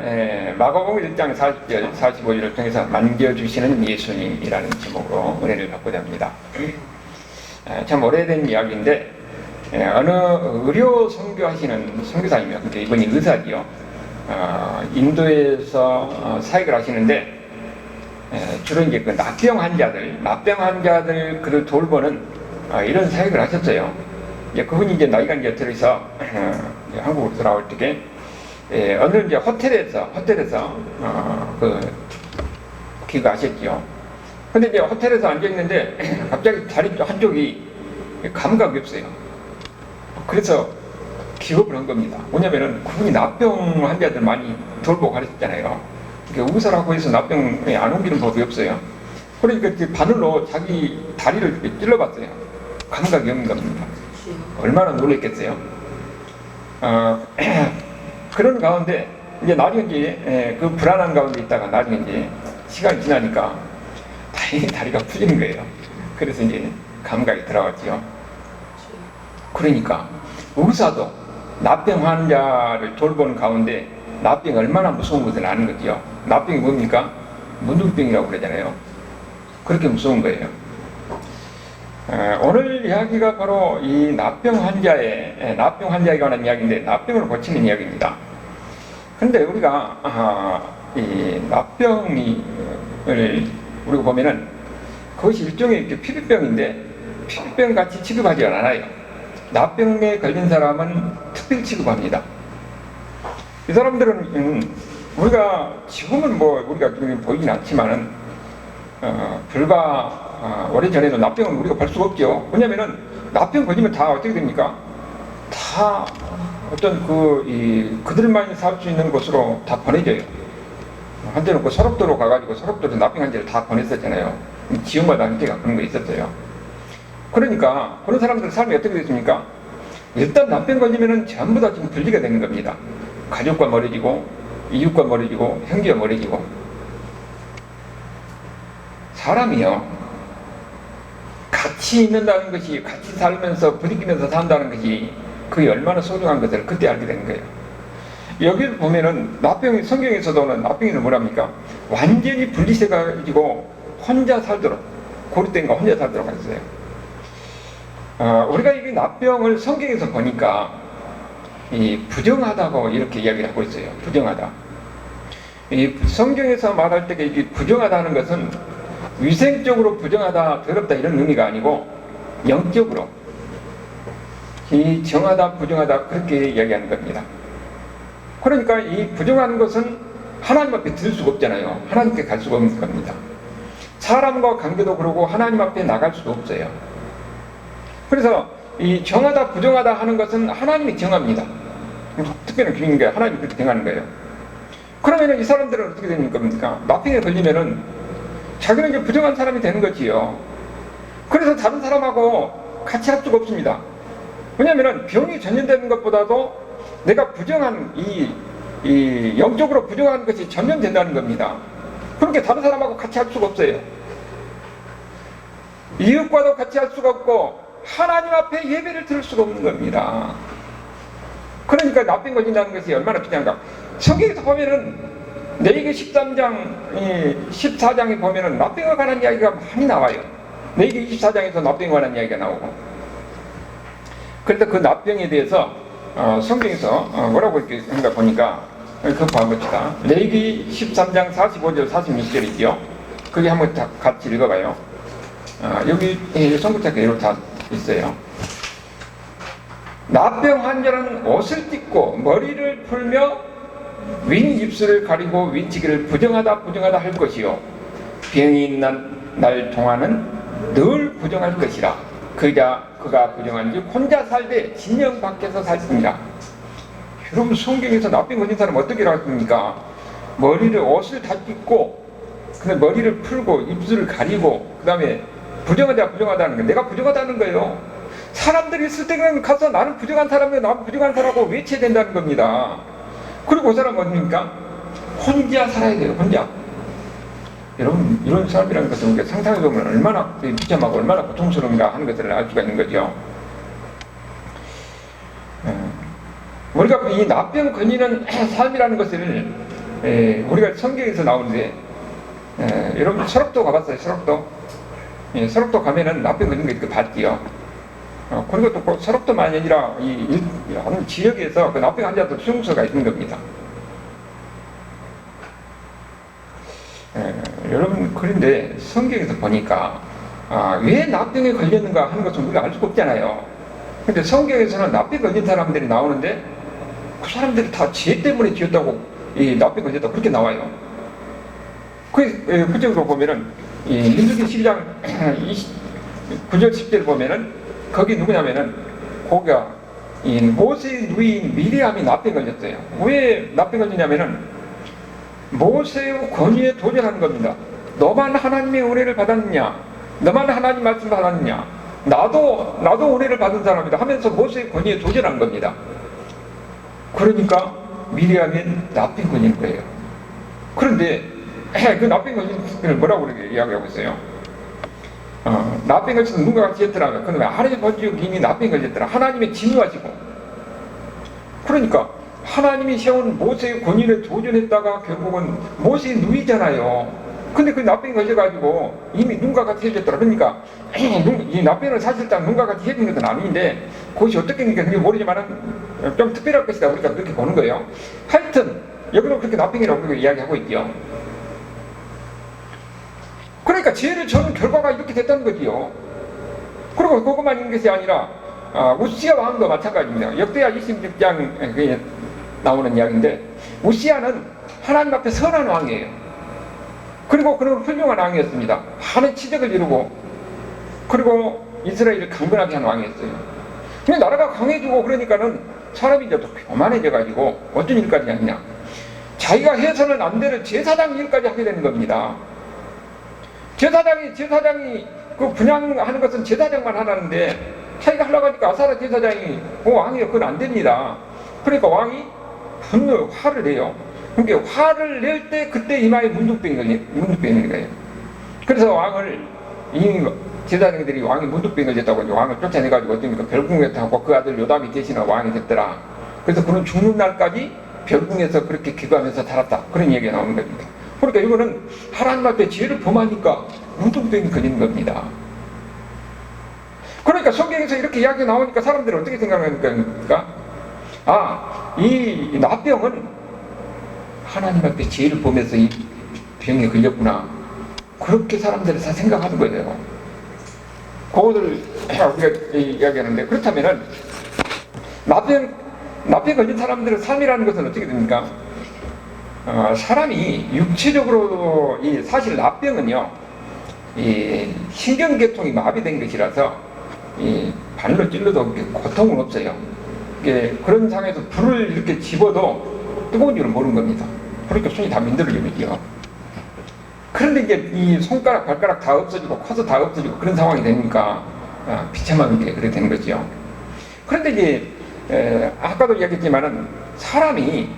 마가복음 1장 40절, 45절을 통해서 만져주시는 예수님이라는 제목으로 은혜를 받고자 합니다. 참 오래된 이야기인데 어느 의료 선교하시는 선교사님이요. 근데 이분이 의사지요. 인도에서 사역을 하시는데 주로 이제 그 납병 환자들 그를 돌보는 이런 사역을 하셨어요. 이제 그분이 이제 나이가 이제 들어서 한국으로 돌아올 때게 어느 이제 호텔에서 귀가하셨지요. 근데 이제 호텔에서 앉아 있는데 갑자기 다리 한쪽이 감각이 없어요. 그래서 기겁을 한 겁니다. 뭐냐면은 그분이 납병 환자들 많이 돌보고 가르쳤잖아요. 의사라고 해서 납병에 안 옮기는 법이 없어요. 그러니까 바늘로 자기 다리를 찔러봤어요. 감각이 없는 겁니다. 얼마나 놀랬겠어요. 그런 가운데 이제 나중에 이제 그 불안한 가운데 있다가 나중에 이제 시간이 지나니까 다행히 다리가 풀리는 거예요. 그래서 이제 감각이 들어왔지요. 그러니까 의사도 납병 환자를 돌보는 가운데 납병이 얼마나 무서운 것을 아는 거지요. 납병이 뭡니까? 문둥병이라고 그러잖아요. 그렇게 무서운 거예요. 오늘 이야기가 바로 이 납병 환자에 관한 이야기인데 납병을 고치는 이야기입니다. 그런데 우리가 이 납병을 우리가 보면은 그것이 일종의 피부병인데 피부병 같이 취급하지 않아요. 납병에 걸린 사람은 특별 취급합니다. 이 사람들은 우리가 지금은 우리가 보이진 않지만은 불과 오래전에도 납병은 우리가 볼 수가 없죠. 왜냐면은 납병 걸리면 다 어떻게 됩니까? 다 어떤 그들만이 살 수 있는 곳으로 다 보내져요. 한때는 소록도로 가가지고 소록도로 납병 환자를 다 보냈었잖아요. 지역마다 한때가 그런 거 있었어요. 그러니까 그런 사람들 삶이 어떻게 됐습니까? 일단 납병 걸리면은 전부 다 지금 분리가 되는 겁니다. 가족과 멀어지고 이웃과 멀어지고 형제와 멀어지고. 사람이요 같이 있는다는 것이, 같이 살면서 부딪히면서 산다는 것이 그게 얼마나 소중한 것을 그때 알게 되는 거예요. 여기를 보면은 성경에서도는 납병이는 뭐랍니까? 완전히 분리돼가지고 혼자 살도록, 고립된가 혼자 살도록 했어요. 우리가 이 납병을 성경에서 보니까 부정하다고 이렇게 이야기를 하고 있어요. 부정하다. 이 성경에서 말할 때 이게 부정하다는 것은 위생적으로 부정하다, 더럽다 이런 의미가 아니고 영적으로 이 정하다, 부정하다 그렇게 이야기하는 겁니다. 그러니까 이 부정하는 것은 하나님 앞에 들 수가 없잖아요. 하나님께 갈 수가 없는 겁니다. 사람과 관계도 그러고 하나님 앞에 나갈 수도 없어요. 그래서 이 정하다, 부정하다 하는 것은 하나님이 정합니다. 특별한 규칙인 게 하나님이 그렇게 정하는 거예요. 그러면 이 사람들은 어떻게 되는 겁니까? 납병에 걸리면은 자기는 이제 부정한 사람이 되는 거지요. 그래서 다른 사람하고 같이 할 수가 없습니다. 왜냐면은 병이 전염되는 것보다도 내가 부정한 이 영적으로 부정한 것이 전염된다는 겁니다. 그렇게 다른 사람하고 같이 할 수가 없어요. 이웃과도 같이 할 수가 없고 하나님 앞에 예배를 드릴 수가 없는 겁니다. 그러니까 납병 걸린다는 것이 얼마나 필요한가. 성경에서 보면은 레위기 13장, 14장에 보면은 납병에 관한 이야기가 많이 나와요. 레위기 24장에서 납병에 관한 이야기가 나오고. 그런데 그 납병에 대해서 성경에서 뭐라고 이렇게 한가 보니까 그거 한번 봅시다. 레위기 13장 45절 46절 있죠. 그게 한번 다 같이 읽어봐요. 여기 성구책 예로 다 있어요. 납병 환자는 옷을 찢고 머리를 풀며 윈 입술을 가리고 윈치기를 부정하다 할 것이요 병이 있는 날 동안은 늘 부정할 것이라. 그가 부정한지 혼자 살되 진영 밖에서 살습니다. 여러분 성경에서 납병 걸린 사람 어떻게 나왔습니까? 옷을 다 찢고 근데 머리를 풀고 입술을 가리고 그 다음에 부정하다는 거, 내가 부정하다는 거예요. 사람들이 있을 때 그냥 가서 나는 부정한 사람이고 나는 부정한 사람하고 외쳐야 된다는 겁니다. 그리고 그 사람은 뭡니까? 혼자 살아야 돼요. 혼자. 여러분 이런 사람이라는 것을 우리가 상상해보면 얼마나 비참하고 얼마나 고통스러운가 하는 것을 알 수가 있는 거죠. 우리가 이 납병 걸리는 삶이라는 것을 우리가 성경에서 나오는데, 여러분 설악도 가봤어요? 설악도? 설악도 가면은 납병 걸린 거 이렇게 봤지요. 그리고 또 설악도만이 아니라 한 지역에서 그 납병 환자들 수용소가 있는 겁니다. 여러분, 그런데 성경에서 보니까 왜 납병에 걸렸는가 하는 것은 우리가 알 수가 없잖아요. 근데 성경에서는 납병 걸린 사람들이 나오는데 그 사람들이 다 죄 때문에 지었다고 이 납병 걸렸다고 그렇게 나와요. 구절로 보면은 민수기 12장 9절 10절 보면은 거기 누구냐면은 거기가 모세의 누이인 미리암이 납병 걸렸어요. 왜 납병 걸리냐면은 모세의 권위에 도전하는 겁니다. 너만 하나님의 은혜를 받았느냐? 너만 하나님 말씀 받았느냐? 나도 은혜를 받은 사람이다 하면서 모세의 권위에 도전한 겁니다. 그러니까 미리암이 납병 걸린 거예요. 그런데 그 납병 걸린 걸 뭐라고 그렇게 이야기하고 있어요? 납병 걸려서 누가 같이 했더라. 그러면 하나님 본적 이미 납병 걸렸더라. 하나님의 진노하시고. 그러니까 하나님이 세운 모세의 권위에 도전했다가 결국은 모세의 누이잖아요. 근데 그 납병이 걸려가지고 이미 눈과 같이 해줬더라. 그러니까 이 납병을 사실상 눈과 같이 해준 것은 아닌데 그것이 어떻게 했는지 모르지만은 좀 특별할 것이다. 우리가 그렇게 보는 거예요. 하여튼 여기도 그렇게 납병이라고 이야기하고 있죠. 그러니까 죄를 저는 결과가 이렇게 됐다는 거지요. 그리고 그것만 있는 것이 아니라 우시아 왕도 마찬가지입니다. 역대하 26장 나오는 이야기인데 우시아는 하나님 앞에 선한 왕이에요. 그리고 그는 훌륭한 왕이었습니다. 많은 치적을 이루고 그리고 이스라엘을 강건하게 한 왕이었어요. 근데 나라가 강해지고 그러니까는 사람이 이제 또 교만해져가지고 어떤 일까지 하느냐, 자기가 해서는 안 되는 제사장 일까지 하게 되는 겁니다. 제사장이 그 분양하는 것은 제사장만 하라는데 자기가 하려고 하니까 아사랴 제사장이 왕이요, 그건 안 됩니다. 그러니까 왕이 화를 내요. 그러니까 화를 낼 때 그때 이마에 문둥병이 걸린 거예요. 그래서 이 제사장들이 왕이 문둥병이 걸렸다고 왕을 쫓아내가지고 어쩌니까 별궁에 타고 그 아들 요담이 대신에 왕이 됐더라. 그래서 그는 죽는 날까지 별궁에서 그렇게 기도하면서 살았다. 그런 얘기가 나오는 겁니다. 그러니까 이거는 하나님 앞에 죄를 범하니까 문둥병이 걸리는 겁니다. 그러니까 성경에서 이렇게 이야기 나오니까 사람들은 어떻게 생각합니까? 이 납병은 하나님 앞에 죄를 보면서 이 병에 걸렸구나. 그렇게 사람들이 다 생각하는 거예요. 그거를 우리가 이야기하는데, 그렇다면은 납병 걸린 사람들의 삶이라는 것은 어떻게 됩니까? 사람이 육체적으로 사실 납병은요, 신경계통이 마비된 것이라서 발로 찔러도 고통은 없어요. 그런 상황에서 불을 이렇게 집어도 뜨거운 줄은 모르는 겁니다. 그러니까 손이 다 민들어지죠. 그런데 이제 이 손가락, 발가락 다 없어지고 커서 다 없어지고 그런 상황이 되니까 비참하게 그렇게 되는 거죠. 그런데 이제 아까도 이야기했지만은 사람이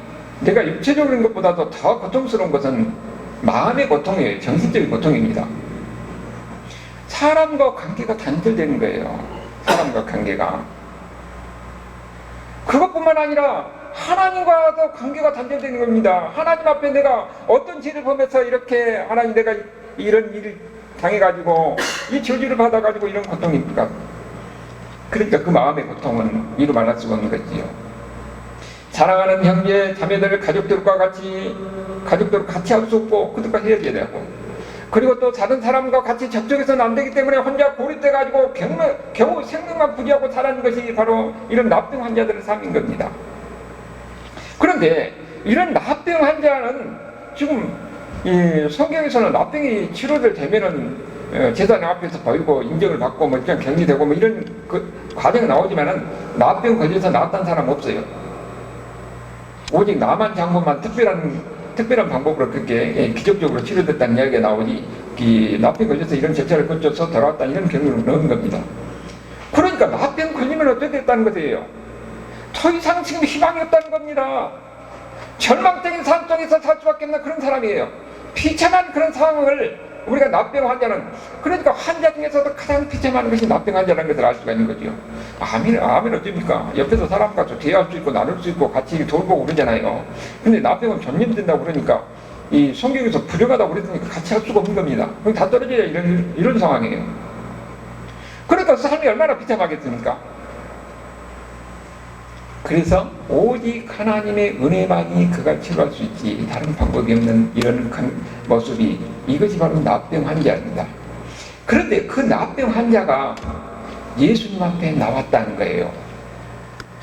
내가 육체적인 것보다도 더 고통스러운 것은 마음의 고통이에요. 정신적인 고통입니다. 사람과 관계가 단절되는 거예요. 사람과 관계가. 그것뿐만 아니라 하나님과도 관계가 단절되는 겁니다. 하나님 앞에 내가 어떤 죄를 범해서 이렇게 하나님 내가 이런 일을 당해가지고 이 저주를 받아가지고 이런 고통입니까? 그러니까 그 마음의 고통은 이루 말할 수가 없는 거지요. 사랑하는 형제 자매들 가족들과 같이 할 수 없고 그들과 헤어져야 되고, 그리고 또 다른 사람과 같이 접촉해서는 안 되기 때문에 혼자 고립돼가지고 겨우 생명만 부지하고 살아가는 것이 바로 이런 납병 환자들의 삶인 겁니다. 그런데 이런 납병 환자는 지금 이 성경에서는 납병이 치료를 되면은 제사장 앞에서 보이고 인정을 받고 뭐 이런 격리되고 뭐 이런 그 과정이 나오지만은 납병 걸려서 나았다는 사람 없어요. 오직 나만 장군만 특별한 방법으로 그렇게 기적적으로 치료됐다는 이야기가 나오니 납병 걸려서 이런 절차를 거쳐서 돌아왔다 이런 경우를 넣은 겁니다. 그러니까 납병 걸리면 어떻게 됐다는 것이에요? 더 이상 지금 희망이 없다는 겁니다. 절망적인 삶 속에서 살 수밖에 없는 그런 사람이에요. 비참한 그런 상황을 우리가 납병 환자는, 그러니까 환자 중에서도 가장 비참한 것이 납병 환자라는 것을 알 수가 있는 거죠. 암은 어쩝니까? 옆에서 사람과 대화할 수 있고 나눌 수 있고 같이 돌보고 그러잖아요. 근데 납병은 전염된다고 그러니까 이 성경에서 부정하다고 그랬으니까 같이 할 수가 없는 겁니다. 그럼 다 떨어져야 이런 상황이에요. 그러니까 삶이 얼마나 비참하겠습니까? 그래서 오직 하나님의 은혜만이 그가 치료할 수 있지 다른 방법이 없는 이런 모습이, 이것이 바로 납병 환자입니다. 그런데 그 납병 환자가 예수님 앞에 나왔다는 거예요.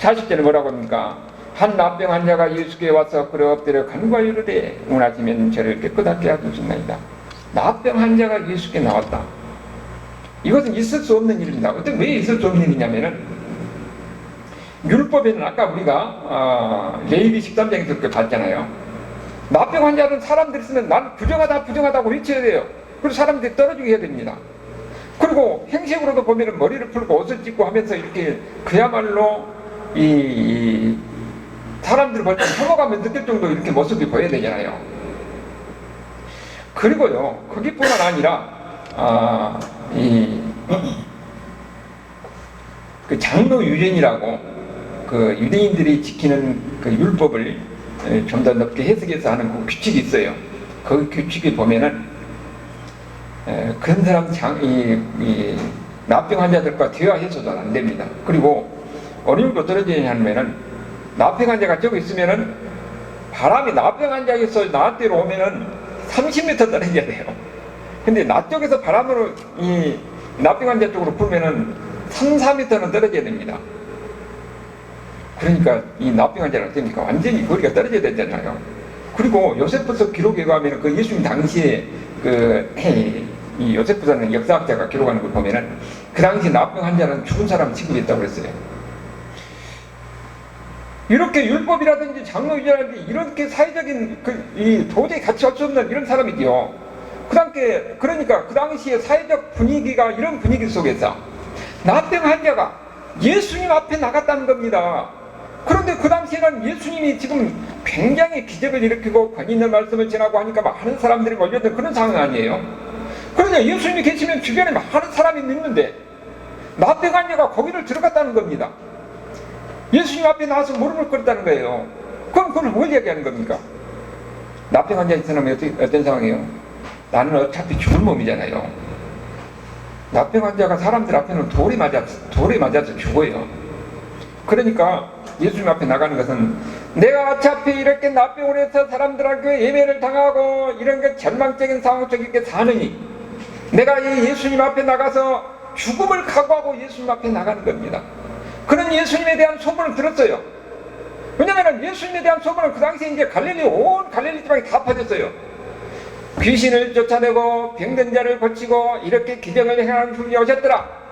40절에 뭐라고 합니까? 한 납병 환자가 예수께 와서 그를 엎드려 간구하여 이르되 원하시면 저를 깨끗하게 하셨나이다. 납병 환자가 예수께 나왔다. 이것은 있을 수 없는 일입니다. 왜 있을 수 없는 일이냐면은, 율법에는 아까 우리가 레위기 13장에서 그렇게 봤잖아요. 납병 환자는 사람들이 있으면 난 부정하다고 외쳐야 돼요. 그리고 사람들이 떨어지게 해야 됩니다. 그리고 행색으로도 보면은 머리를 풀고 옷을 찢고 하면서 이렇게 그야말로 이 사람들을 볼 때 혐오감을 느낄 정도 이렇게 모습이 보여야 되잖아요. 그리고요, 거기뿐만 아니라 그 장로 유전이라고 그 유대인들이 지키는 그 율법을 좀 더 넓게 해석해서 하는 그 규칙이 있어요. 그 규칙에 보면은 그런 사람 납병 환자들과 대화해서도 안 됩니다. 그리고 어느 정도 떨어지냐 하면은 납병 환자가 저기 있으면은 바람이 납병 환자에서 나한테로 오면은 30m 떨어져야 돼요. 근데 나 쪽에서 바람으로 이 납병 환자 쪽으로 불면은 3, 4m는 떨어져야 됩니다. 그러니까 이 납병 환자는 어떻습니까? 완전히 거리가 떨어져야 되잖아요. 그리고 요세푸서 기록에 가면 그 예수님 당시에 이 요세푸서는 역사학자가 기록하는 걸 보면은 그 당시 납병 환자는 죽은 사람 취급했다고 그랬어요. 이렇게 율법이라든지 장로 유전이라든지 이렇게 사회적인 도저히 같이 할 수 없는 이런 사람이지요. 그러니까 그 당시에 사회적 분위기가 이런 분위기 속에서 납병 환자가 예수님 앞에 나갔다는 겁니다. 그런데 그 당시에는 예수님이 지금 굉장히 기적을 일으키고 권 있는 말씀을 전하고 하니까 많은 사람들이 몰려든 그런 상황 아니에요. 그러냐, 예수님이 계시면 주변에 많은 사람이 있는데 납병 환자가 거기를 들어갔다는 겁니다. 예수님 앞에 나와서 무릎을 꿇었다는 거예요. 그럼 그걸 뭘 얘기하는 겁니까? 납병 환자인 사람이 어떤 상황이에요? 나는 어차피 죽을 몸이잖아요. 납병 환자가 사람들 앞에는 돌에 맞아서 죽어요. 그러니까 예수님 앞에 나가는 것은 내가 어차피 이렇게 납병을 해서 사람들에게 예배를 당하고 이런 게 절망적인 상황 속에 이렇게 사느니 내가 이 예수님 앞에 나가서 죽음을 각오하고 예수님 앞에 나가는 겁니다. 그런 예수님에 대한 소문을 들었어요. 왜냐하면 예수님에 대한 소문은 그 당시에 이제 온 갈릴리 지방에 다 퍼졌어요. 귀신을 쫓아내고 병든 자를 고치고 이렇게 기적을 행하는 분이 오셨더라.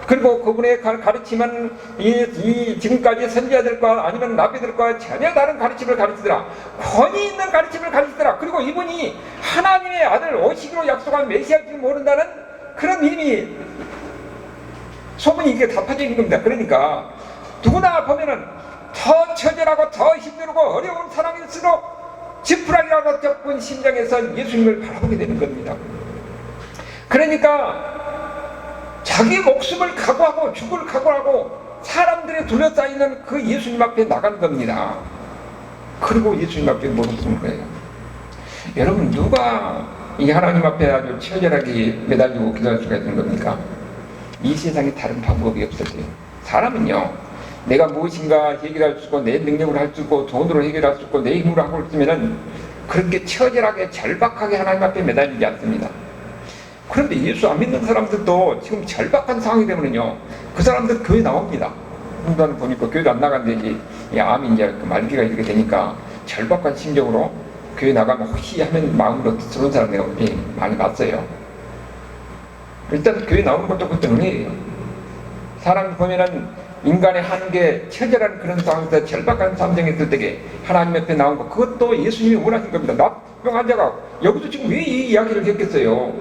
그리고 그분의 가르침은 이 지금까지 선지자들과 아니면 라비들과 전혀 다른 가르침을 가르치더라. 권위 있는 가르침을 가르치더라. 그리고 이분이 하나님의 아들 오시기로 약속한 메시아일지 모른다는 그런 이미 소문이 이게 다 퍼져 있는 겁니다. 그러니까 누구나 보면은 더 처절하고 더 힘들고 어려운 상황일수록 지푸라기라고 접은 심정에서 예수님을 바라보게 되는 겁니다. 그러니까 자기 목숨을 각오하고 죽을 각오하고 사람들이 둘러싸이는 그 예수님 앞에 나간 겁니다. 그리고 예수님 앞에 무릎 꿇는 거예요. 여러분, 누가 이 하나님 앞에 아주 처절하게 매달리고 기도할 수가 있는 겁니까? 이 세상에 다른 방법이 없어져요. 사람은요, 내가 무엇인가 해결할 수 있고 내 능력으로 할 수 있고 돈으로 해결할 수 있고 내 힘으로 하고 있으면은 그렇게 처절하게 절박하게 하나님 앞에 매달리지 않습니다. 그런데 예수 안 믿는 사람들도 지금 절박한 상황이 되면은요, 그 사람들 교회 나옵니다. 한번 보니까 교회도 안 나갔는데 이제 암이 이제 그 말기가 이렇게 되니까 절박한 심정으로 교회 나가면 혹시 하면 마음으로 들어온 사람들이 많이 봤어요. 일단 교회 나오는 것도 그것도 은혜예요. 사람 보면은 인간의 한계, 처절한 그런 상황에서 절박한 감정이 있을 때에 하나님 옆에 나온 거, 그것도 예수님이 원하신 겁니다. 납병 환자가 여기서 지금 왜 이 이야기를 했겠어요?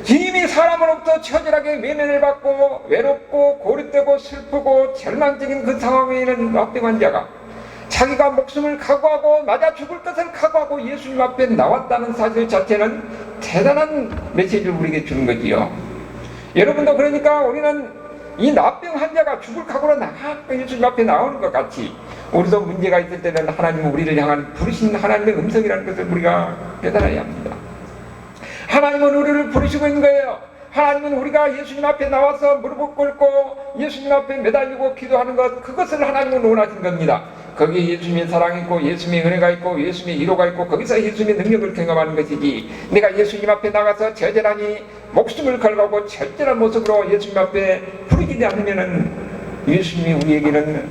이미 사람으로부터 처절하게 외면을 받고 외롭고 고립되고 슬프고 절망적인 그 상황에 있는 납병 환자가 자기가 목숨을 각오하고 맞아 죽을 것을 각오하고 예수님 앞에 나왔다는 사실 자체는 대단한 메시지를 우리에게 주는 거지요. 여러분도 그러니까 우리는 이 납병 환자가 죽을 각오로 예수님 앞에 나오는 것 같이 우리도 문제가 있을 때는 하나님은 우리를 향한 부르신 하나님의 음성이라는 것을 우리가 깨달아야 합니다. 하나님은 우리를 부르시고 있는 거예요. 하나님은 우리가 예수님 앞에 나와서 무릎을 꿇고 예수님 앞에 매달리고 기도하는 것, 그것을 하나님은 원하신 겁니다. 거기에 예수님의 사랑이 있고 예수님의 은혜가 있고 예수님의 위로가 있고 거기서 예수님의 능력을 경험하는 것이지, 내가 예수님 앞에 나가서 저절하니 목숨을 걸고 절절한 모습으로 예수님 앞에 부르지 않으면은 예수님이 우리에게는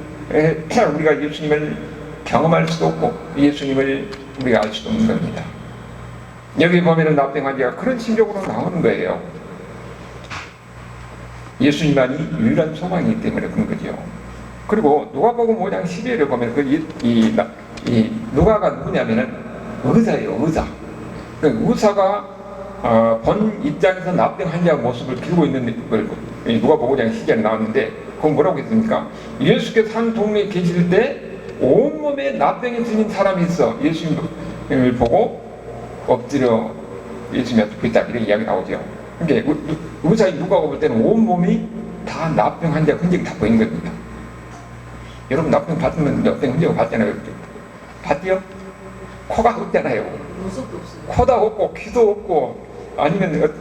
우리가 예수님을 경험할 수도 없고 예수님을 우리가 알 수도 없는 겁니다. 여기 보면은 납병 환자가 그런 심정으로 나오는 거예요. 예수님만이 유일한 소망이기 때문에 그런 거죠. 그리고 누가복음 5장 12절에 보면 이 누가가 누구냐면은 의사예요. 의사. 의사가 본 입장에서 납병 환자 모습을 기르고 있는 걸 누가복음 5장 12절에 나왔는데, 그건 뭐라고 했습니까? 예수께서 한 동네에 계실 때 온몸에 납병이 들린 사람이 있어 예수님을 보고 엎드려 예수님 앞에 跪다, 이런 이야기 나오죠. 그러니까 의사의 누가가 볼 때는 온몸이 다 납병 환자 흔적이 다 보이는 겁니다. 여러분 납병 받으면 납병 흔적을 봤잖아요. 봤죠? 코가 없잖아요. 코도 없고 귀도 없고, 아니면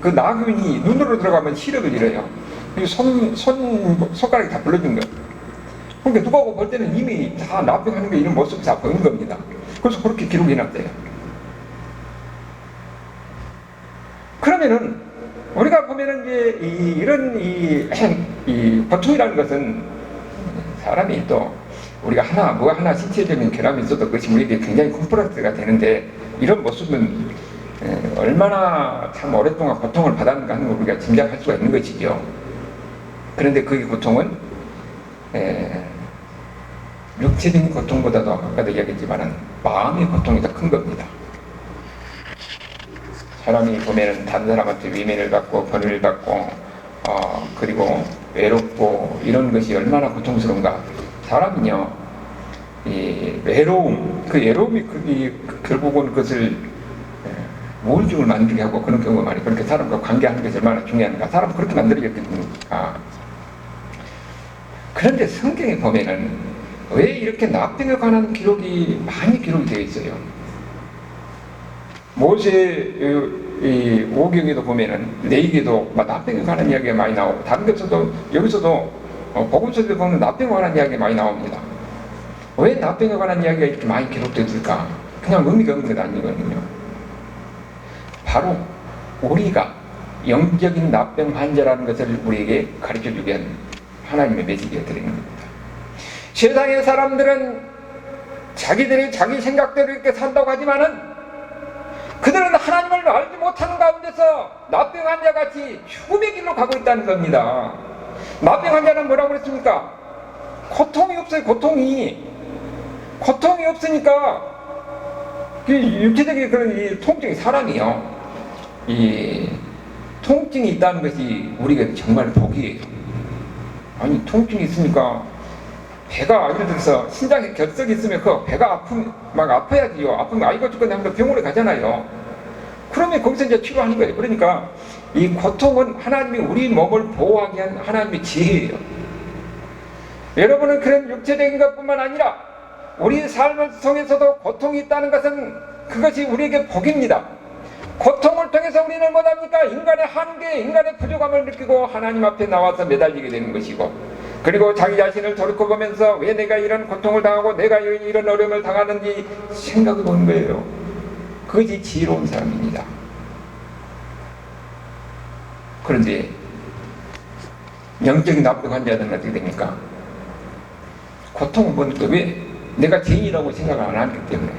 그 나균이 눈으로 들어가면 시력을 잃어요. 손가락이 다 불러진 거예요. 그러니까 누가가 볼 때는 이미 다 납병하는 게 이런 모습이 다 보이는 겁니다. 그래서 그렇게 기록이 났대요. 그러면은 우리가 보면은 이제 이런 고통이라는 것은 사람이 또 우리가 하나 신체적인 결함이 있어도 그것이 우리에게 굉장히 컴플렉스가 되는데, 이런 모습은 얼마나 참 오랫동안 고통을 받았는가 하는 걸 우리가 짐작할 수가 있는 것이죠. 그런데 그 고통은 육체적인 고통보다도 아까도 이야기했지만 마음의 고통이 더 큰 겁니다. 사람이 보면은 다른 사람한테 위면을 받고 번을 받고 그리고 외롭고 이런 것이 얼마나 고통스러운가. 사람은요, 이 외로움, 그 외로움이 결국은 그것을 우울증을 만들게 하고 그런 경우가 많이, 그렇게 사람과 관계하는 것이 얼마나 중요한가. 사람은 그렇게 만들어졌겠습니까? 그런데 성경에 보면은 왜 이렇게 납병에 관한 기록이 많이 기록이 되어 있어요? 모세 오경에도 보면은 레위기에도 납병에 관한 이야기가 많이 나오고, 다른 데서도 여기서도 복음서에도 보면 납병에 관한 이야기가 많이 나옵니다. 왜 납병에 관한 이야기가 이렇게 많이 기록되었을까? 그냥 의미가 없는 것 아니거든요. 바로 우리가 영적인 납병 환자라는 것을 우리에게 가르쳐주기 위한 하나님의 메시지가 드리는 겁니다. 세상의 사람들은 자기들이 자기 생각대로 이렇게 산다고 하지만은 그들은 하나님을 알지 못하는 가운데서 납병 환자같이 죽음의 길로 가고 있다는 겁니다. 납병 환자는 뭐라고 그랬습니까? 고통이 없어요. 고통이 없으니까 육체적인 그런 이 통증이, 사람이요, 이 통증이 있다는 것이 우리가 정말 복이에요. 아니 통증이 있으니까 배가, 예를 들어서 신장에 결석이 있으면 그 배가 막 아파야지요. 아프면 아이고 죽겠네 하면서 병원에 가잖아요. 그러면 거기서 이제 치료하는 거예요. 그러니까 이 고통은 하나님이 우리 몸을 보호하기 위한 하나님의 지혜예요. 여러분은 그런 육체적인 것뿐만 아니라 우리 삶을 통해서도 고통이 있다는 것은 그것이 우리에게 복입니다. 고통을 통해서 우리는 뭐합니까? 인간의 한계, 인간의 부족함을 느끼고 하나님 앞에 나와서 매달리게 되는 것이고, 그리고 자기 자신을 돌이켜보면서 왜 내가 이런 고통을 당하고 내가 이런 어려움을 당하는지 생각해 보는 거예요. 그것이 지혜로운 사람입니다. 그런데 영적인 납병 환자들은 어떻게 됩니까? 고통은 뭔가, 왜? 내가 죄인이라고 생각을 안 하기 때문에.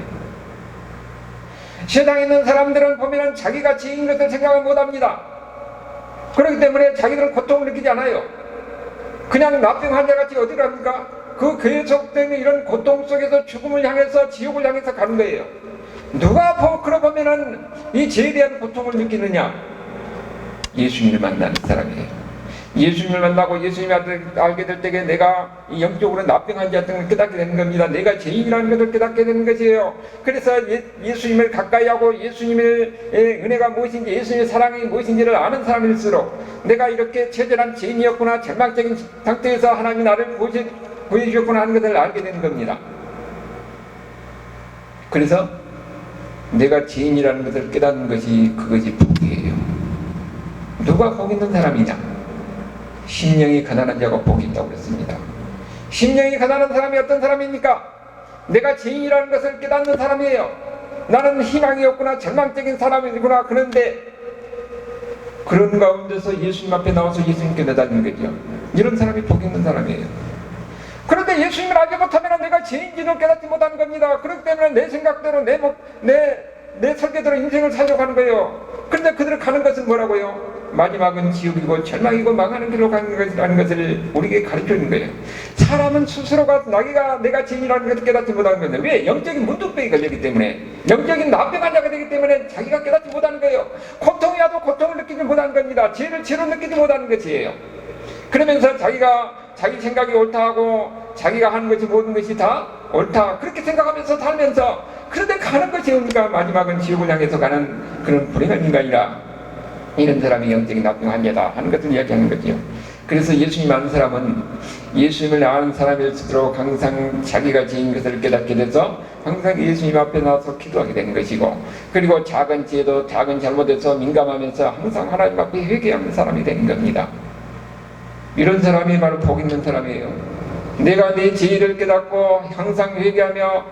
세상에 있는 사람들은 보면 자기가 죄인인 것을 생각을 못합니다. 그렇기 때문에 자기들은 고통을 느끼지 않아요. 그냥 납병 환자같이 어디 갑니까? 그 계속되는 이런 고통 속에서 죽음을 향해서, 지옥을 향해서 가는 거예요. 누가 그러보면은 이 죄에 대한 고통을 느끼느냐? 예수님을 만난 사람이에요. 예수님을 만나고 예수님을 알게 될 때에 내가 영적으로 나병한 자들을 깨닫게 되는 겁니다. 내가 죄인이라는 것을 깨닫게 되는 것이에요. 그래서 예수님을 가까이 하고 예수님의 은혜가 무엇인지, 예수님의 사랑이 무엇인지를 아는 사람일수록 내가 이렇게 처절한 죄인이었구나, 절망적인 상태에서 하나님이 나를 구해주셨구나 하는 것을 알게 되는 겁니다. 그래서 내가 죄인이라는 것을 깨닫는 것이 그것이 복이에요. 누가 복 있는 사람이냐? 심령이 가난한 자가 복이 있다고 그랬습니다. 심령이 가난한 사람이 어떤 사람입니까? 내가 죄인이라는 것을 깨닫는 사람이에요. 나는 희망이 없구나, 절망적인 사람이구나. 그런데 그런 가운데서 예수님 앞에 나와서 예수님께 내달리는 거죠. 이런 사람이 복 있는 사람이에요. 그런데 예수님을 알지 못하면 내가 죄인지를 깨닫지 못하는 겁니다. 그렇기 때문에 내 생각대로 내 설계대로 인생을 살려고 하는 거예요. 그런데 그들을 가는 것은 뭐라고요? 마지막은 지옥이고 절망이고 망하는 길로 가는 것이라는 것을 우리에게 가르쳐주는 거예요. 사람은 스스로가 내가 죄인이라는 것을 깨닫지 못하는 건데, 왜? 영적인 문둥병이가 되기 때문에, 영적인 나병한 자가 되기 때문에 자기가 깨닫지 못하는 거예요. 고통이 와도 고통을 느끼지 못하는 겁니다. 죄를 죄로 느끼지 못하는 것이에요. 그러면서 자기 생각이 옳다하고 자기가 하는 것이 모든 것이 다 옳다, 그렇게 생각하면서 살면서, 그런데 가는 것이 뭡니까? 마지막은 지옥을 향해서 가는 그런 불행한 인간이라, 이런 사람이 영적인 나병한 자다 하는 것을 이야기하는 거죠. 그래서 예수님 아는 사람은 예수님을 아는 사람일수록 항상 자기가 죄인 것을 깨닫게 돼서 항상 예수님 앞에 나와서 기도하게 되는 것이고, 그리고 작은 죄도 작은 잘못에서 민감하면서 항상 하나님 앞에 회개하는 사람이 되는 겁니다. 이런 사람이 바로 복 있는 사람이에요. 내가 내 죄를 깨닫고 항상 회개하며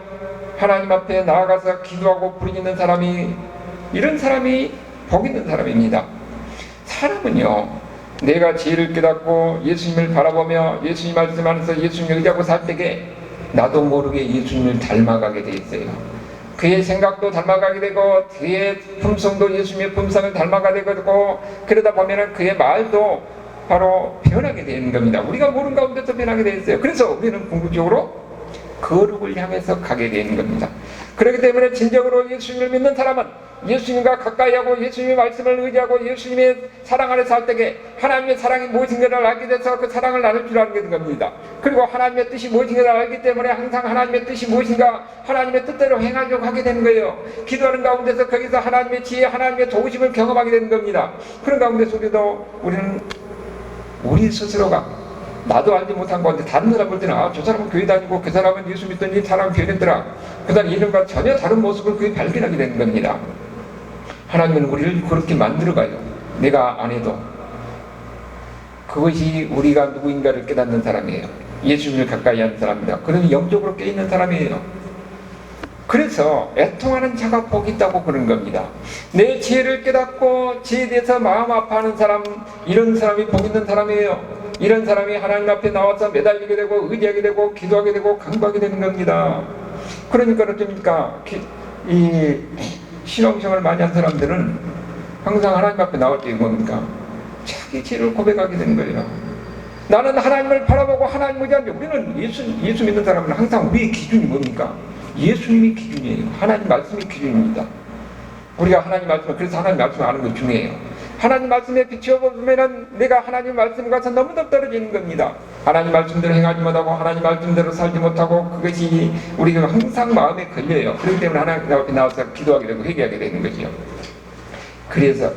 하나님 앞에 나아가서 기도하고 부르짖는 사람이, 이런 사람이 복 있는 사람입니다. 사람은요, 내가 죄를 깨닫고 예수님을 바라보며 예수님 말씀 안에서 예수님을 의지하고 살 때에 나도 모르게 예수님을 닮아가게 돼 있어요. 그의 생각도 닮아가게 되고 그의 품성도 예수님의 품성을 닮아가게 되고, 그러다 보면 그의 말도 바로 변하게 되는 겁니다. 우리가 모르는 가운데서 변하게 되어 있어요. 그래서 우리는 궁극적으로 거룩을 향해서 가게 되는 겁니다. 그렇기 때문에 진정으로 예수님을 믿는 사람은 예수님과 가까이 하고 예수님의 말씀을 의지하고 예수님의 사랑 안에 살 때에 하나님의 사랑이 무엇인가를 알게 돼서 그 사랑을 나눌 줄 알게 된 겁니다. 그리고 하나님의 뜻이 무엇인가를 알기 때문에 항상 하나님의 뜻이 무엇인가 하나님의 뜻대로 행하려고 하게 되는 거예요. 기도하는 가운데서 거기서 하나님의 지혜, 하나님의 도우심을 경험하게 되는 겁니다. 그런 가운데서 우리는 우리 스스로가 나도 알지 못한 건데 다른 사람 볼 때는 저 사람은 교회 다니고 그 사람은 예수 믿더니 이 사람은 교회 됐더라, 그 다음 이름과 전혀 다른 모습을 그게 발견하게 되는 겁니다. 하나님은 우리를 그렇게 만들어가요. 내가 안 해도. 그것이 우리가 누구인가를 깨닫는 사람이에요. 예수님을 가까이 하는 사람입니다. 그러니 영적으로 깨있는 사람이에요. 그래서 애통하는 자가 복이 있다고 그런 겁니다. 내 죄를 깨닫고 죄에 대해서 마음 아파하는 사람, 이런 사람이 복 있는 사람이에요. 이런 사람이 하나님 앞에 나와서 매달리게 되고 의지하게 되고 기도하게 되고 간구하게 되는 겁니다. 그러니까 어떻습니까? 이 신앙생활을 많이 한 사람들은 항상 하나님 앞에 나올 때 뭡니까? 자기 죄를 고백하게 되는 거예요. 나는 하나님을 바라보고 하나님 의지하는데, 우리는 예수 믿는 사람은 항상 우리의 기준이 뭡니까? 예수님이 기준이에요. 하나님 말씀이 기준입니다. 우리가 하나님 말씀을, 그래서 하나님 말씀을 아는 것 중요해요. 하나님 말씀에 비추어보면은 내가 하나님 말씀에 가서 너무도 떨어지는 겁니다. 하나님 말씀대로 행하지 못하고 하나님 말씀대로 살지 못하고, 그것이 우리가 항상 마음에 걸려요. 그렇기 때문에 하나님 앞에 나와서 기도하게 되고 회개하게 되는 거죠. 그래서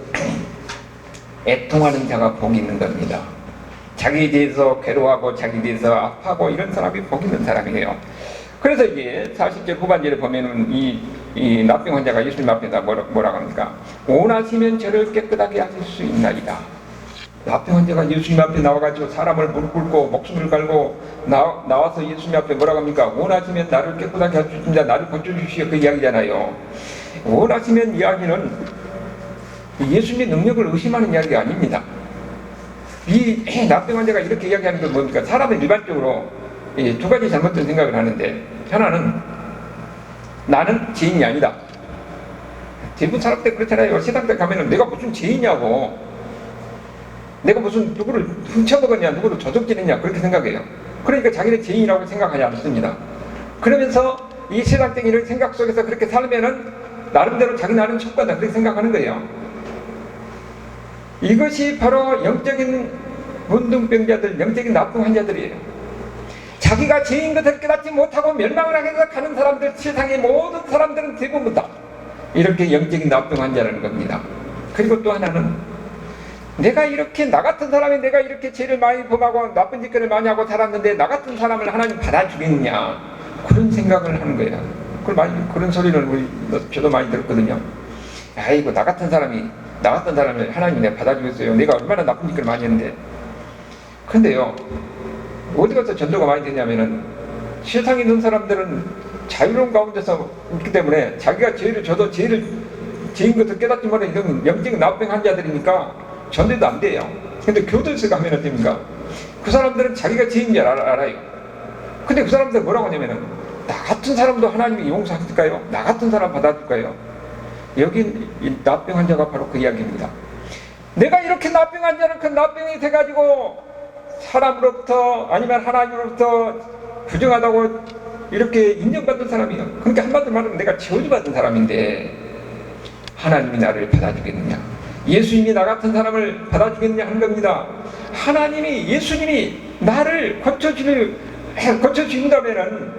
애통하는 자가 복이 있는 겁니다. 자기에 대해서 괴로워하고 자기에 대해서 아파하고 이런 사람이 복 있는 사람이에요. 그래서 이게 40절 후반절에 보면은 이 나병 환자가 예수님 앞에다 뭐라고 합니까? 원하시면 저를 깨끗하게 하실 수 있나이다. 나병 환자가 예수님 앞에 나와가지고 사람을 무릎 꿇고 목숨을 걸고 나와서 예수님 앞에 뭐라고 합니까? 원하시면 나를 깨끗하게 할 수 있습니다. 나를 고쳐주시오. 그 이야기잖아요. 원하시면 이야기는 예수님의 능력을 의심하는 이야기가 아닙니다. 이 나병 환자가 이렇게 이야기하는 건 뭡니까? 사람은 일반적으로 두 가지 잘못된 생각을 하는데, 하나는 나는 죄인이 아니다. 대부분 사람들 그렇잖아요. 세상 때 가면은 내가 무슨 죄이냐고, 내가 무슨 누구를 훔쳐먹었냐, 누구를 도적질했냐, 그렇게 생각해요. 그러니까 자기는 죄인이라고 생각하지 않습니다. 그러면서 이 세상적인 이런 생각 속에서 그렇게 살면은 나름대로 자기 나름 축복받다, 그렇게 생각하는 거예요. 이것이 바로 영적인 곤등병자들, 영적인 나쁜 환자들이에요. 자기가 죄인 것을 깨닫지 못하고 멸망을 하면서 가는 사람들, 세상의 모든 사람들은 대부분 다 이렇게 영적인 나쁜 환자라는 겁니다. 그리고 또 하나는 내가 이렇게 나 같은 사람이 내가 이렇게 죄를 많이 범하고 나쁜 짓거리를 많이 하고 살았는데 나 같은 사람을 하나님 받아주겠느냐, 그런 생각을 하는 거예요. 그런 소리를 저도 많이 들었거든요. 아이고, 나 같은 사람을 하나님이 내가 받아주겠어요. 내가 얼마나 나쁜 짓거리를 많이 했는데. 그런데요, 어디 가서 전도가 많이 되냐면은 세상에 있는 사람들은 자유로운 가운데서 있기 때문에 자기가 죄인 것을 깨닫지 못한 이런 영적 나쁜 환자들이니까 전도도 안 돼요. 근데 교도소에 가면 어떻습니까? 그 사람들은 자기가 죄인 줄 알아요. 근데 그 사람들 뭐라고 하냐면은 나 같은 사람도 하나님이 용서하실까요? 나 같은 사람 받아줄까요? 여기 나병 환자가 바로 그 이야기입니다. 내가 이렇게 나병 환자는 그 나병이 돼가지고 사람으로부터 아니면 하나님으로부터 부정하다고 이렇게 인정받은 사람이에요. 그러니까 한마디로 말하면 내가 저주받은 사람인데 하나님이 나를 받아주겠느냐, 예수님이 나 같은 사람을 받아주겠느냐 하는 겁니다. 예수님이 나를 고쳐주신다면은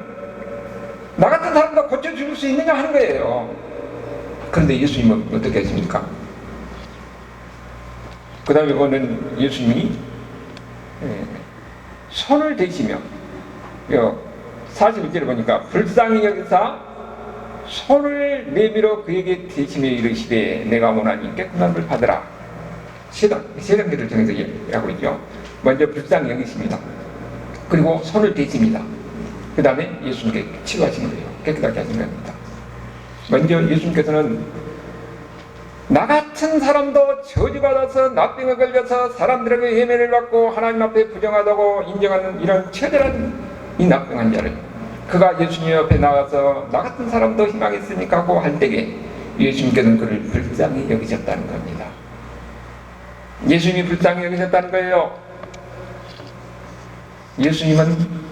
나 같은 사람도 고쳐줄 수 있느냐 하는 거예요. 그런데 예수님은 어떻게 했습니까? 그 다음에 보는 예수님이 손을 대시며 41절에 보니까 불쌍히 여기사 손을 내밀어 그에게 대시며 이르시되 내가 원하니 깨끗함을 받으라. 세 단계를 정해서 얘기하고 있죠. 먼저 불쌍히 여기십니다. 그리고 손을 대십니다. 그 다음에 예수님께 치료하시는 거예요. 깨끗하게 하시는 겁니다. 먼저 예수님께서는 나 같은 사람도 저주받아서 나병에 걸려서 사람들에게 예매를 받고 하나님 앞에 부정하다고 인정하는 이런 처절한 이 나병 환자를 그가 예수님 앞에 나와서 나 같은 사람도 희망했으니까 하고 할 때에 예수님께서는 그를 불쌍히 여기셨다는 겁니다. 예수님이 불쌍히 여기셨다는 거예요. 예수님은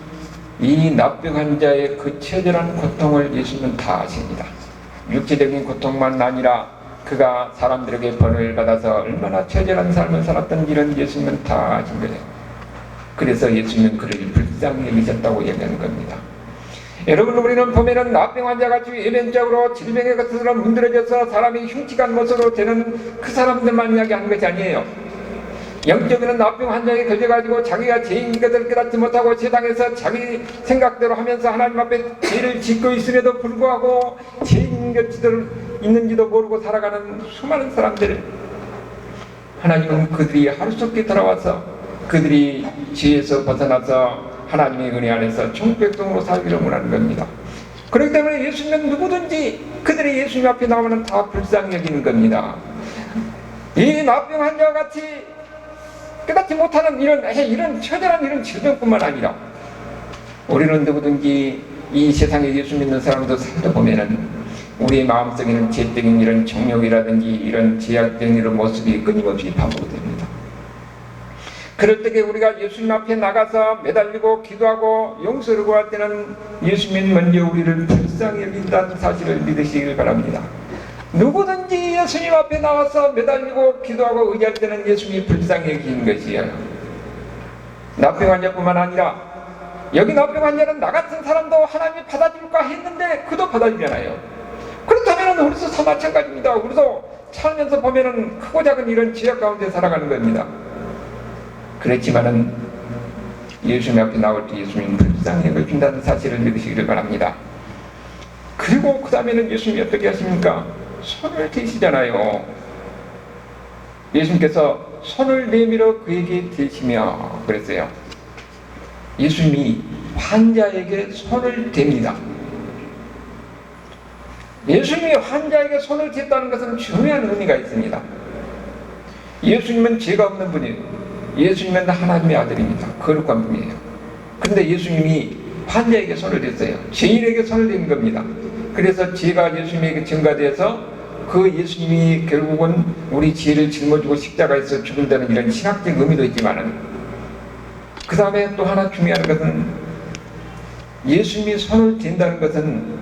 이 나병 환자의 그 처절한 고통을 예수님은 다 아십니다. 육체적인 고통만 아니라 그가 사람들에게 번을 받아서 얼마나 처절한 삶을 살았던지는 예수님은 다 아신 거예요. 그래서 예수님은 그를 불쌍히 여기셨다고 얘기하는 겁니다. 여러분, 우리는 보면은 나병 환자같이 외면적으로 질병의 것으로 문드러져서 사람이 흉측한 모습으로 되는 그 사람들만 이야기하는 것이 아니에요. 영적으로는 나병 환자에 걸려가지고 자기가 죄인 것을 깨닫지 못하고 세상에서 자기 생각대로 하면서 하나님 앞에 죄를 짓고 있음에도 불구하고 죄인 것들 있는지도 모르고 살아가는 수많은 사람들, 하나님은 그들이 하루속히 돌아와서 그들이 죄에서 벗어나서 하나님의 은혜 안에서 총백성으로 살기를 원하는 겁니다. 그렇기 때문에 예수님은 누구든지 그들이 예수님 앞에 나오면 다 불쌍히 여기는 겁니다. 이 나병 환자와 같이 깨닫지 못하는 이런 처절한 이런 질병뿐만 아니라 우리는 누구든지 이 세상에 예수 믿는 사람도 살다 보면은 우리의 마음속에는 죄적인 이런 정욕이라든지 이런 제약적인 이런 모습이 끊임없이 반복됩니다. 그럴 때에 우리가 예수님 앞에 나가서 매달리고 기도하고 용서를 구할 때는 예수님은 먼저 우리를 불쌍히 여긴다는 사실을 믿으시길 바랍니다. 누구든지 예수님 앞에 나와서 매달리고 기도하고 의지할 때는 예수님이 불쌍히 여기는 것이에요. 나병 환자뿐만 아니라 여기 나병 환자는 나 같은 사람도 하나님이 받아줄까 했는데 그도 받아주잖아요. 그렇다면 우리도 다 마찬가지입니다. 우리도 살면서 보면은 크고 작은 이런 지역 가운데 살아가는 겁니다. 그렇지만은 예수님 앞에 나올 때 예수님이 불쌍히 여겨준다는 사실을 믿으시기를 바랍니다. 그리고 그 다음에는 예수님이 어떻게 하십니까? 손을 대시잖아요. 예수님께서 손을 내밀어 그에게 대시며 그랬어요. 예수님이 환자에게 손을 댑니다. 예수님이 환자에게 손을 댔다는 것은 중요한 의미가 있습니다. 예수님은 죄가 없는 분이에요. 예수님은 하나님의 아들입니다. 거룩한 분이에요. 그런데 예수님이 환자에게 손을 댔어요. 죄인에게 손을 댄 겁니다. 그래서 죄가 예수님에게 증가돼서 그 예수님이 결국은 우리 죄를 짊어지고 십자가에서 죽는다는 이런 신학적 의미도 있지만은 그 다음에 또 하나 중요한 것은 예수님이 손을 댄다는 것은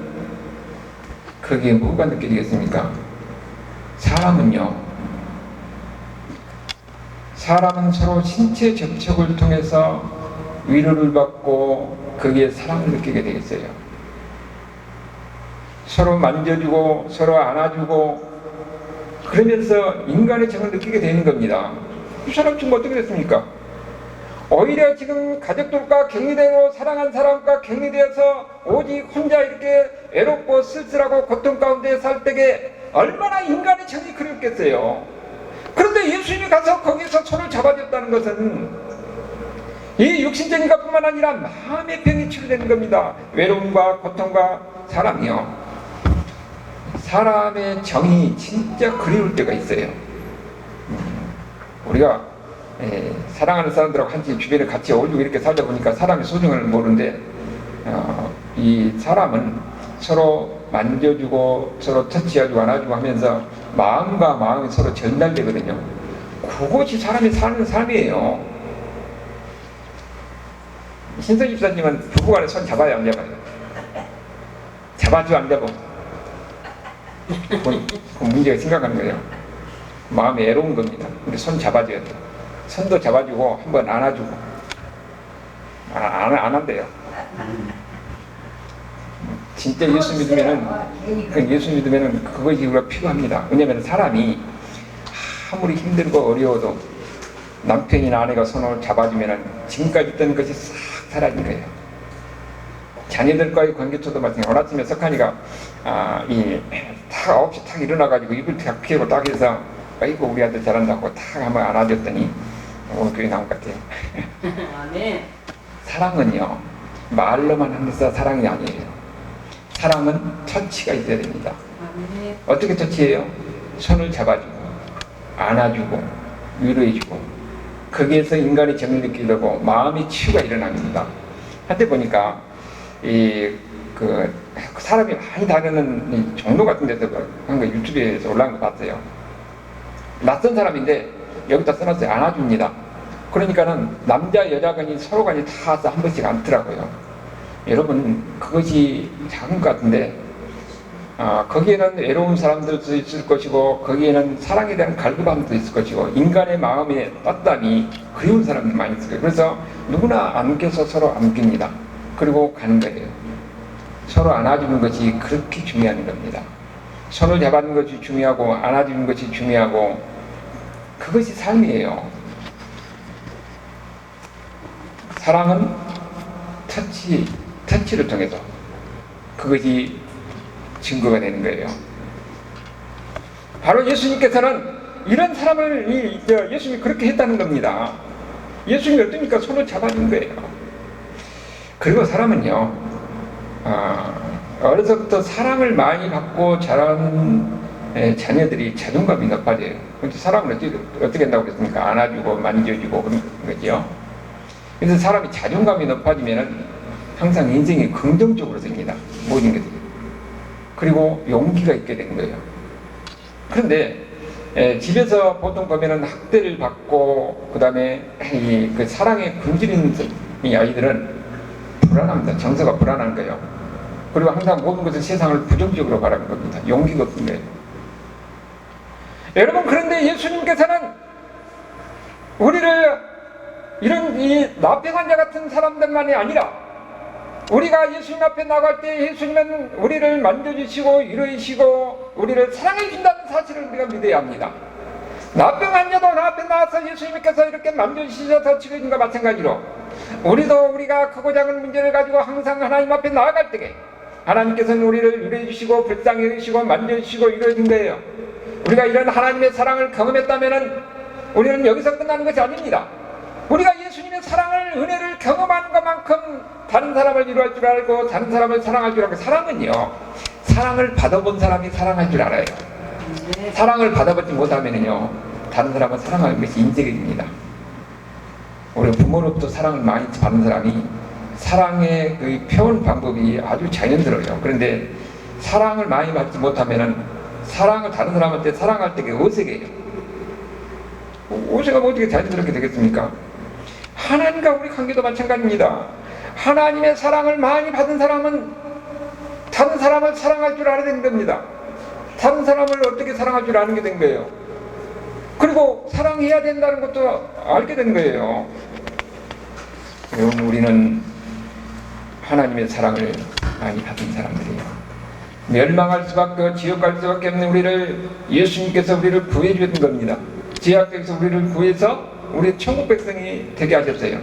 거기에 뭐가 느껴지겠습니까? 사람은 서로 신체 접촉을 통해서 위로를 받고 거기에 사랑을 느끼게 되겠어요. 서로 만져주고 서로 안아주고 그러면서 인간의 정을 느끼게 되는 겁니다. 이 사람 지금 어떻게 됐습니까? 오히려 지금 가족들과 격리되고 사랑한 사람과 격리되어서 오직 혼자 이렇게 외롭고 쓸쓸하고 고통 가운데 살 때에 얼마나 인간의 정이 그립겠어요. 그런데 예수님이 가서 거기서 손을 잡아줬다는 것은 이 육신적인 것뿐만 아니라 마음의 병이 치료되는 겁니다. 외로움과 고통과 사랑이요. 사람의 정이 진짜 그리울 때가 있어요. 우리가 사랑하는 사람들하고 한 주변에 같이 어울리고 이렇게 살다 보니까 사람의 소중을 모르는데 이 사람은 서로 만져주고 서로 터치해주고 안아주고 하면서 마음과 마음이 서로 전달되거든요. 그것이 사람이 사는 삶이에요. 신서 집사님은 부부간에 손 잡아요, 안 잡아요? 잡아줘, 안 잡아? 그 문제가 심각한 거예요. 마음이 애로운 겁니다. 근데 손 잡아줘야 돼요. 손도 잡아주고 한번 안아주고 안 한대요. 진짜 예수 믿으면은 그것이 우리가 필요합니다. 왜냐하면 사람이 아무리 힘들고 어려워도 남편이나 아내가 손을 잡아주면은 지금까지 있던 것이 싹 사라진 거예요. 자녀들과의 관계초도 마찬가지예요. 오늘 아침에 석한이가 탁 9시 탁 일어나가지고 입을 탁 피우고 딱 해서 아이고 우리 아들 잘한다고 탁 한번 안아줬더니 오늘 그게 나온 것 같아요. 아멘. 사랑은요 말로만 하는 데 사랑이 아니에요. 사랑은 터치가 있어야 됩니다. 아멘. 어떻게 터치해요? 손을 잡아주고 안아주고 위로해주고 거기에서 인간의 정을 느끼려고 마음의 치유가 일어납니다. 한때 보니까 사람이 많이 다니는 종로 같은 데서 한 거 유튜브에서 올라온 거 봤어요. 낯선 사람인데 여기다 써놨어요. 안아줍니다. 그러니까는 남자 여자간이 서로 간이 다 한 번씩 안더라고요. 여러분 그것이 작은 것 같은데 거기에는 외로운 사람들도 있을 것이고 거기에는 사랑에 대한 갈급함도 있을 것이고 인간의 마음에 따뜻함이 그리운 사람들이 많이 있을 거예요. 그래서 누구나 안겨서 서로 안깁니다. 그리고 가는 거예요. 서로 안아주는 것이 그렇게 중요한 겁니다. 손을 잡아주는 것이 중요하고 안아주는 것이 중요하고 그것이 삶이에요. 사랑은 터치를 통해서 그것이 증거가 되는 거예요. 바로 예수님께서는 이런 사람을 예수님이 그렇게 했다는 겁니다. 예수님이 어떻습니까? 손을 잡아준 거예요. 그리고 사람은요 어려서부터 사랑을 많이 받고 자란 자녀들이 자존감이 높아져요. 근데 사람은 어떻게 한다고 그랬습니까? 안아주고 만져주고 그런 거죠. 그래서 사람이 자존감이 높아지면은 항상 인생이 긍정적으로 생깁니다. 모든 것들이. 그리고 용기가 있게 되는 거예요. 그런데 집에서 보통 보면은 학대를 받고 그 다음에 그 사랑에 굶주린 이 아이들은 불안합니다. 정서가 불안한 거예요. 그리고 항상 모든 것을 세상을 부정적으로 바라는 겁니다. 용기가 없는 거예요. 여러분 그런데 예수님께서는 우리를 이런 이 나병 환자 같은 사람들만이 아니라 우리가 예수님 앞에 나갈 때 예수님은 우리를 만져주시고 위로해주시고 우리를 사랑해 준다는 사실을 우리가 믿어야 합니다. 나병 환자도 나 앞에 나와서 예수님께서 이렇게 만져주셔서 치료해준 것과 마찬가지로 우리가 크고 작은 문제를 가지고 항상 하나님 앞에 나아갈 때에 하나님께서는 우리를 위로해주시고 불쌍히 여기시고 만져주시고 위로해준 거예요. 우리가 이런 하나님의 사랑을 경험했다면 우리는 여기서 끝나는 것이 아닙니다. 우리가 예수님의 사랑을 은혜를 경험하는 것만큼 다른 사람을 위로할 줄 알고 다른 사람을 사랑할 줄 알고 사랑은요 사랑을 받아본 사람이 사랑할 줄 알아요. 사랑을 받아보지 못하면요 다른 사람을 사랑하는 것이 인색입니다. 우리 부모로부터 사랑을 많이 받은 사람이 사랑의 그 표현 방법이 아주 자연스러워요. 그런데 사랑을 많이 받지 못하면은 사랑을 다른 사람한테 사랑할 때 어색해요. 어색하면 어떻게 자연스럽게 되겠습니까? 하나님과 우리 관계도 마찬가지입니다. 하나님의 사랑을 많이 받은 사람은 다른 사람을 사랑할 줄 알아야 되는 겁니다. 다른 사람을 어떻게 사랑할 줄 아는 게 된 거예요. 그리고 사랑해야 된다는 것도 알게 된 거예요. 여러분, 우리는 하나님의 사랑을 많이 받은 사람들이에요. 멸망할 수밖에, 지옥 갈 수밖에 없는 우리를 예수님께서 우리를 구해 주신 겁니다. 죄악에서 우리를 구해서 우리 천국 백성이 되게 하셨어요.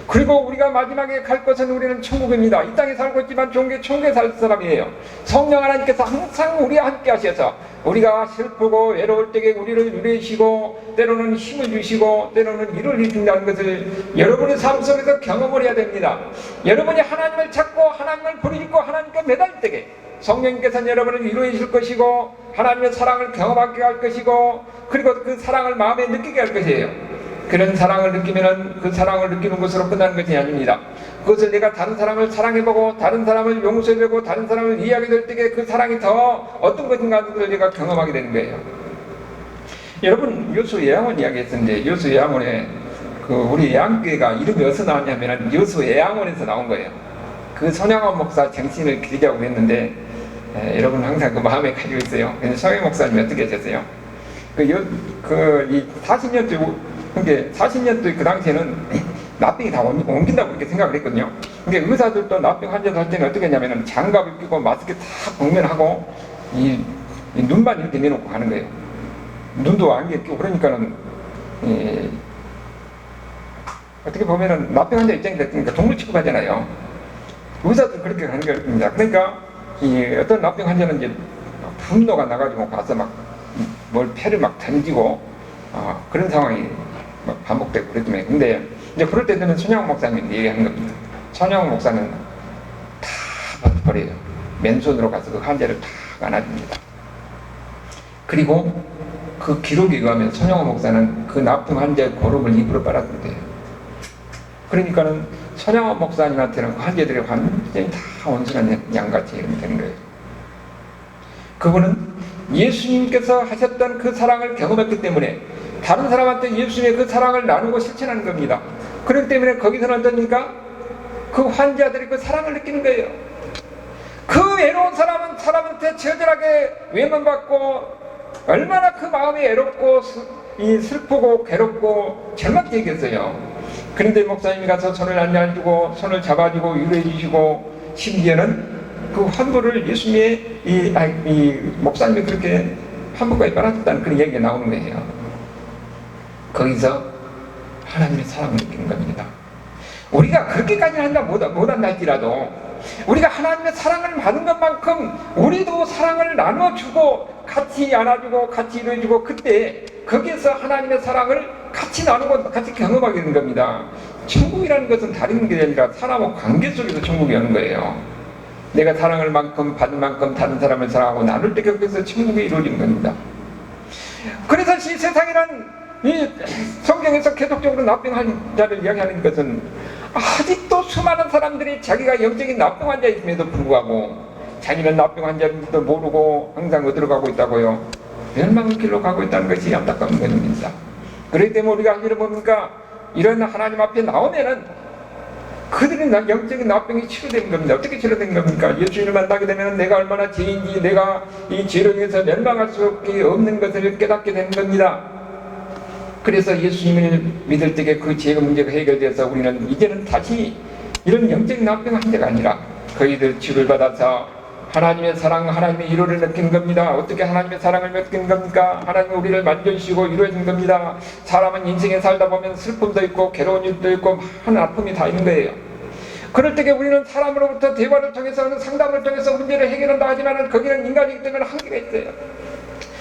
그리고 우리가 마지막에 갈 것은 우리는 천국입니다. 이 땅에 살고 있지만 좋은 게 천국에 살 사람이에요. 성령 하나님께서 항상 우리와 함께 하셔서 우리가 슬프고 외로울 때에 우리를 위로해주시고 때로는 힘을 주시고 때로는 위로를 해준다는 것을 여러분의 삶 속에서 경험을 해야 됩니다. 여러분이 하나님을 찾고 하나님을 부르짖고 하나님께 매달릴 때에 성령님께서는 여러분을 위로해 줄 것이고 하나님의 사랑을 경험하게 할 것이고 그리고 그 사랑을 마음에 느끼게 할 것이에요. 그런 사랑을 느끼면 그 사랑을 느끼는 것으로 끝나는 것이 아닙니다. 그것을 내가 다른 사람을 사랑해보고 다른 사람을 용서해보고 다른 사람을 이해하게 될 때에 그 사랑이 더 어떤 것인가를 내가 경험하게 되는 거예요. 여러분, 여수 예양원 이야기했었는데 여수 예양원에 그 우리 예양교회가 이름이 어디서 나왔냐면 여수 예양원에서 나온 거예요. 그 손양원 목사 정신을 기리자고 했는데 여러분 항상 그 마음에 가지고 있어요. 손양원 목사님이 어떻게 하셨어요? 이 40년도 그 당시에는 납병이 다 옮긴다고 그렇게 생각을 했거든요. 근데 의사들도 납병 환자들 할 때는 어떻게 했냐면 장갑을 끼고 마스크 다 복면하고 이 눈만 이렇게 내놓고 가는 거예요. 눈도 안개 끼고 그러니까는 어떻게 보면은 납병 환자 입장이 됐으니까 동물 취급하잖아요. 의사들 그렇게 가는 겁니다. 그러니까 어떤 납병 환자는 이제 분노가 나가지고 가서 막 뭘 패를 막 던지고 그런 상황이 막 반복되고 그랬더니 근데 이제 그럴 때 되면 손양원 목사님이 얘기하는 겁니다. 손양원 목사는 다 버려요. 맨손으로 가서 그 환자를 다 안아줍니다. 그리고 그 기록에 의하면 손양원 목사는 그 납병 환자의 고름을 입으로 빨아들대요. 그러니까는 손양원 목사님한테는 환자들이 완전히 다 온순한 양같이 이렇게 되는 거예요. 그분은 예수님께서 하셨던 그 사랑을 경험했기 때문에 다른 사람한테 예수님의 그 사랑을 나누고 실천하는 겁니다. 그렇기 때문에 거기서는 어떠니까 그 환자들이 그 사랑을 느끼는 거예요. 그 외로운 사람은 사람한테 처절하게 외면받고 얼마나 그 마음이 외롭고 슬프고 괴롭고 절망되겠어요. 그런데 목사님이 가서 손을 안아주고 손을 잡아주고 위로해 주시고 심지어는 그 환부를 예수님의 이 목사님이 그렇게 환부까지 빨아줬다는 그런 얘기가 나오는 거예요. 거기서 하나님의 사랑을 느끼는 겁니다. 우리가 그렇게까지는 못한다 할지라도 우리가 하나님의 사랑을 받은 것만큼 우리도 사랑을 나눠주고 같이 안아주고 같이 이루어주고 그때 거기에서 하나님의 사랑을 같이 나누고 같이 경험하게 되는 겁니다. 천국이라는 것은 다른 게 아니라 사람과 관계 속에서 천국이 오는 거예요. 내가 사랑을 받은 만큼 다른 사람을 사랑하고 나눌 때 거기서 천국이 이루어지는 겁니다. 그래서 이 세상이란 이 성경에서 계속적으로 납병 환자를 이야기하는 것은 아직도 수많은 사람들이 자기가 영적인 납병 환자임에도 불구하고 자기는 납병 환자임도 모르고 항상 어디로 가고 있다고요? 멸망의 길로 가고 있다는 것이 안타까운 것입니다. 그렇기 때문에 우리가 하기를 뭡니까? 이런 하나님 앞에 나오면은 그들이 영적인 납병이 치료되는 겁니다. 어떻게 치료되는 겁니까? 예수님을 만나게 되면 내가 얼마나 죄인지 내가 이 죄로 인해서 멸망할 수밖에 없는 것을 깨닫게 되는 겁니다. 그래서 예수님을 믿을 때에 그 죄의 문제가 해결돼서 우리는 이제는 다시 이런 영적인 납병 환자가 아니라 거기들 치료를 받아서 하나님의 사랑, 하나님의 위로를 느끼는 겁니다. 어떻게 하나님의 사랑을 느끼는 겁니까? 하나님이 우리를 만져주시고 위로해주는 겁니다. 사람은 인생에 살다 보면 슬픔도 있고 괴로운 일도 있고 많은 아픔이 다 있는 거예요. 그럴 때에 우리는 사람으로부터 대화를 통해서 상담을 통해서 문제를 해결한다 하지만 거기는 인간이기 때문에 한계가 있어요.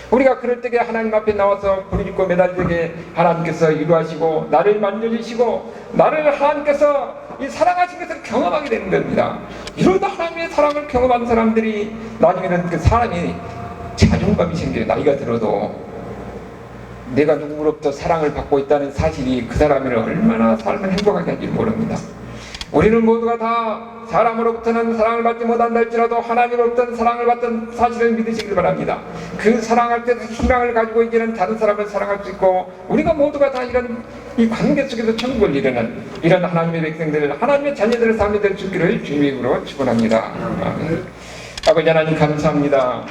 우리가 그럴 때에 하나님 앞에 나와서 부르짖고 매달릴 때에 하나님께서 위로하시고 나를 만져주시고 나를 하나님께서 이 사랑하신 것을 경험하게 되는 겁니다. 이러다 하나님의 사랑을 경험한 사람들이 나중에는 그 사람이 자존감이 생겨요. 나이가 들어도 내가 누구로부터 사랑을 받고 있다는 사실이 그 사람을 얼마나 삶을 행복하게 하는지 모릅니다. 우리는 모두가 다 사람으로부터는 사랑을 받지 못한다 할지라도 하나님으로부터는 사랑을 받던 사실을 믿으시길 바랍니다. 그 사랑할 때 희망을 가지고 이제는 다른 사람을 사랑할 수 있고 우리가 모두가 다 이런 이 관계 속에서 천국을 이루는 이런 하나님의 백성들, 하나님의 자녀들의 삶이 될 수 있기를 주님의 이름으로 축원합니다. 아버지 하나님 감사합니다.